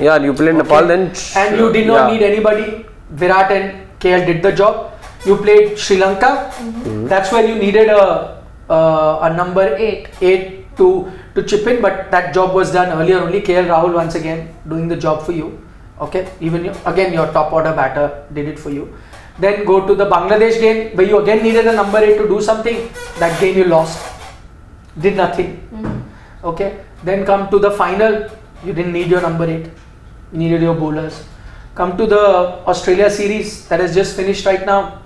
Yeah, you played Nepal then. And you did not need anybody. Virat and KL did the job. You played Sri Lanka. That's where you needed a number 8 to chip in, but that job was done earlier only. KL Rahul once again doing the job for you. Okay, even your top order batter did it for you. Then go to the Bangladesh game where you again needed a number 8 to do something. That game you lost, did nothing. Okay, then come to the final. You didn't need your number 8. You needed your bowlers. Come to the Australia series that has just finished right now.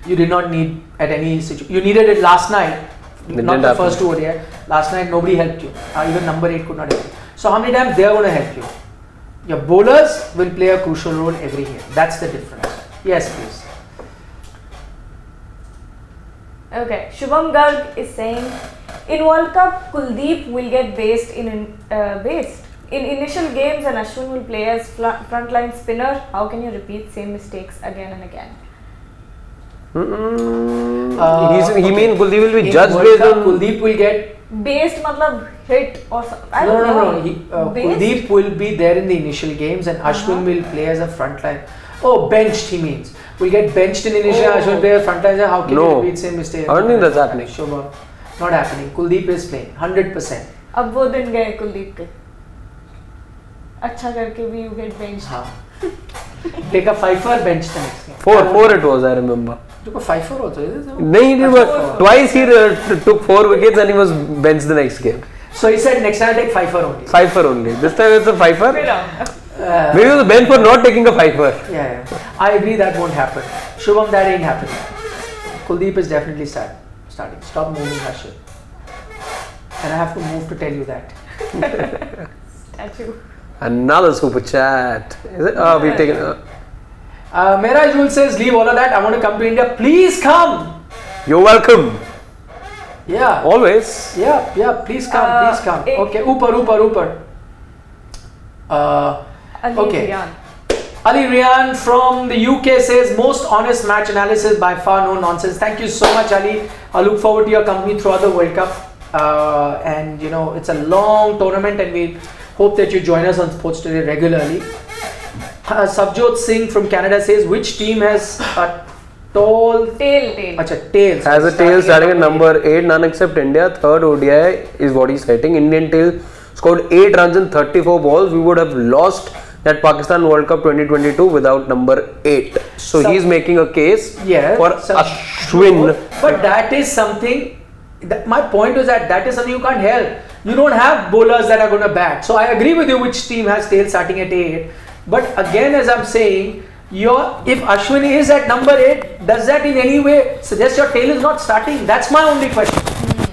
You did not need at any situation. You needed it last night, not the first 2 ODI. Last night nobody helped you. Even number 8 could not help you. So how many times they are going to help you? Your bowlers will play a crucial role every game. That's the difference. Yes, please. Okay, Shubham Garg is saying, in World Cup, Kuldeep will get based in initial games and Ashwin will play as frontline spinner. How can you repeat same mistakes again and again? He mean Kuldeep will be judged based on... Kuldeep will get... Based matlab hit or something. I don't know. Kuldeep will be there in the initial games and Ashwin will play as a frontline. Oh, benched he means. We'll get benched in initial, Ashwin play as frontline. How can you repeat same mistake? I don't think that's happening. Shubham. Not happening. Kuldeep is playing 100%. अब वो दिन गए कुलदीप के अच्छा करके भी you get benched. हाँ. Take a 5-4 bench the next game. 4 it was, I remember. Took a 5-4 also, is it? No, twice he took 4 wickets and he was benched the next game. So he said next time I take 5-4 only. 5-4 only. This time it's a 5-4. Maybe he was benched for not taking a 5-4. Yeah. I agree that won't happen. Shubham, that ain't happening. Kuldeep is definitely starting. Stop moving, Ashwin. And I have to move to tell you that. Statue. Another super chat. Is it? We've taken... Mera Jul says, leave all of that. I want to come to India. Please come. You're welcome. Yeah. Always. Yeah. Please come. Okay. Upar. Okay. Ali Rian from the UK says, most honest match analysis by far, no nonsense. Thank you so much, Ali. I look forward to your company throughout the World Cup. And you know, it's a long tournament and we hope that you join us on Sports Today regularly. Sabjot Singh from Canada says, which team has a tall tail? Tail. Has a tail starting at number 8, none except India. Third ODI is what he's setting. Indian tail scored 8 runs in 34 balls. We would have lost that Pakistan World Cup 2022 without number 8. So he's making a case for Ashwin. But that is something, my point was that is something you can't help. You don't have bowlers that are going to bat. So I agree with you which team has tail starting at 8. But again, as I'm saying, if Ashwin is at number 8, does that in any way suggest your tail is not starting? That's my only question.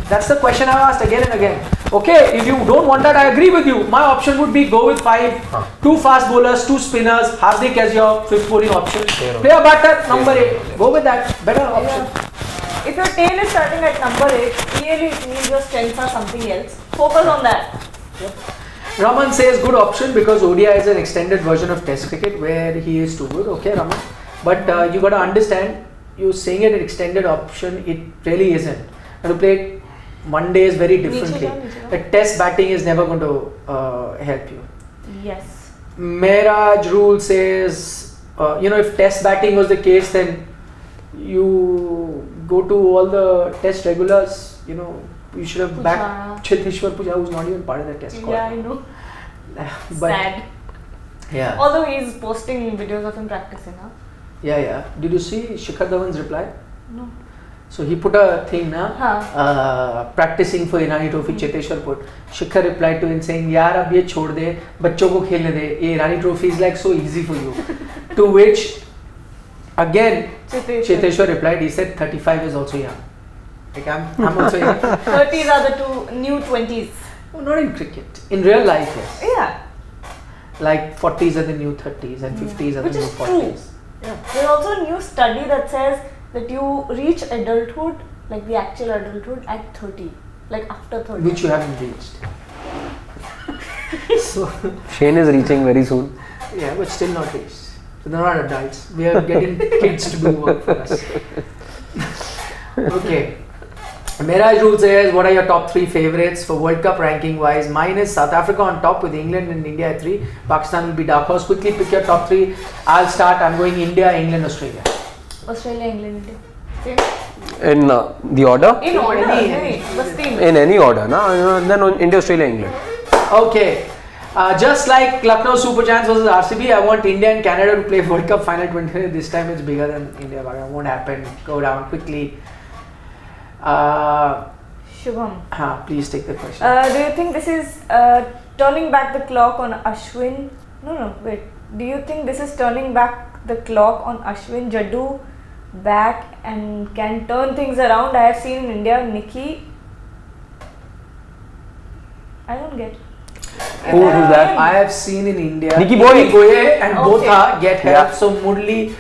That's the question I've asked again and again. Okay, if you don't want that, I agree with you. My option would be go with 5, 2 fast bowlers, 2 spinners, Hardik as your 5th bowling option. Play a batter, number 8. Go with that. Better option. Yeah. If your tail is starting at number 8, clearly it means your strengths are something else. Focus on that. Yep. Raman says good option because ODI is an extended version of Test cricket where he is too good. Okay, Raman. But you got to understand, you saying it an extended option, it really isn't. And to play one day is very differently. The Test batting is never going to help you. Yes. Mehraj rule says, if Test batting was the case, then you go to all the Test regulars, you should have backed Chiteshwar Pujara, who's not even part of the Test squad. Yeah, I know. But, sad. Yeah. Although he's posting videos of him practicing, huh? Yeah. Did you see Shikhar Dhawan's reply? No. So he put a thing practicing for Irani Trophy, Cheteshwar put. Shikhar replied to him saying, yaar ab ye chhod de, bachcho ko khelne de, ye Irani Trophy is like so easy for you. To which, again, Cheteshwar replied, he said 35 is also young. Like I'm also young. 30s are the new 20s. No, not in cricket. In real life, yes. Yeah. Like 40s are the new 30s and 50s are the new 40s. Yeah. There's also a new study that says that you reach adulthood, like the actual adulthood, at 30. Like after 30. which you haven't reached. So Shane is reaching very soon. yeah, but still not reached. So they're not adults. We are getting kids to do work for us. Okay. Meraj rule says, what are your top 3 favorites for World Cup ranking wise? Mine is South Africa on top with England and India at 3. Pakistan will be dark horse. Quickly pick your top 3. I'll start. I'm going India, England, Australia. Australia, England, India. Same. In the order? In order. Any. Bas team. In any order, no? Then on India, Australia, England. Okay. Just like Lucknow Super Giants versus RCB, I want India and Canada to play World Cup final 20. This time it's bigger than India. But it won't happen. Go down quickly. Shubham. Please take the question. Do you think this is turning back the clock on Ashwin? No, wait. Do you think this is turning back the clock on Ashwin, Jaddu back and can turn things around? I have seen in India, Nikki. I don't get. Who's that? I have seen in India Nikki Boye. And Okay. Botha get help. Yeah. So Murli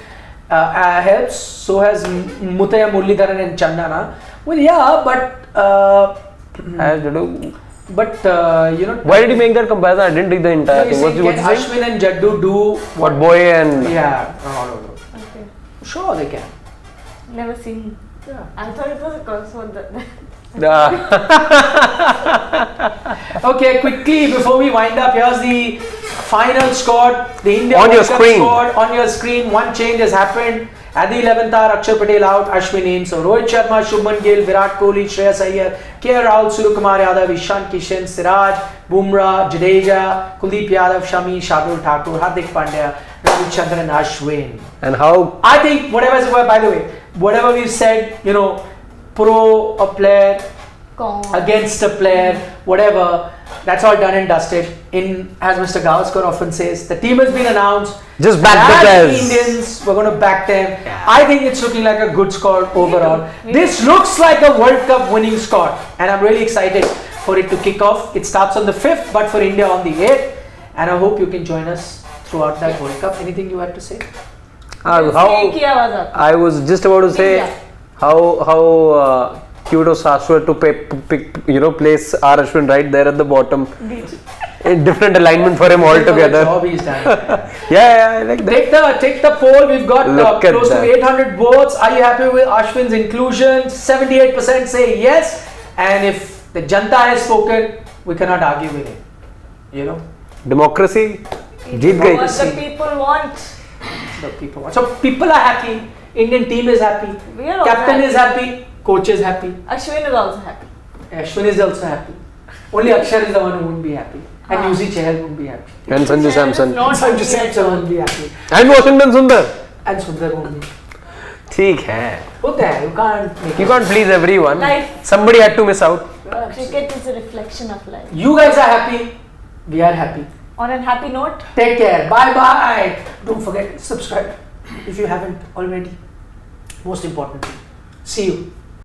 helps. So has Mutaya Murlidharan and Chandana. Well, yeah, but Why did you make that comparison? I didn't read the entire thing. What's can you saying? Ashwin and Jaddu do What Boy and Yeah, Okay. sure they can. Never seen. Yeah. I thought it was a crossword. Okay, quickly before we wind up, here's the final score. The India On your World Cup screen. score on your screen. One change has happened. At the 11th hour, Axar Patel out, Ashwin in. So Rohit Sharma, Shubman Gill, Virat Kohli, Shreyas Iyer, KL Rahul, Suryakumar Yadav, Ishan Kishan, Siraj, Bumrah, Jadeja, Kuldeep Yadav, Shami, Shardul Thakur, Hardik Pandya, Ravichandran, Ashwin. and how I think by the way, whatever we've said, pro a player, against a player, whatever, that's all done and dusted. As Mr. Gavaskar often says, the team has been announced. Just back the As players. Indians, we're going to back them. I think it's looking like a good score overall. This looks like a World Cup winning score, and I'm really excited for it to kick off. It starts on the 5th, but for India on the 8th, and I hope you can join us throughout that World Cup. Anything you had to say? how I was just about to say Yeah. how cute of Shashwat to place R.Ashwin right there at the bottom. In different alignment for him altogether. Job he's done. Yeah, I like that. Take the poll. We've got Look at close that. to 800 votes. Are you happy with Ashwin's inclusion? 78% say yes. And if the Janta has spoken, we cannot argue with him. Democracy. Jeet What gayi. the people want. The people want. So people are happy. Indian team is happy. We are also Captain is happy. Coach is happy. Ashwin is also happy. Ashwin is also happy. Only Axar is the one who won't be happy. And Yuzi Chahal won't be happy. And Sanju Samson. Not Sanju happy at Samson all. won't be happy. And Washington Sundar. And Sundar won't be. ठीक है. होता है. You can't make You can't please everyone. Life. Somebody had to miss out. Cricket is a reflection of life. You guys are happy. We are happy. On a happy note, Take care. Bye bye. Don't forget to subscribe if you haven't already. Most importantly. See you.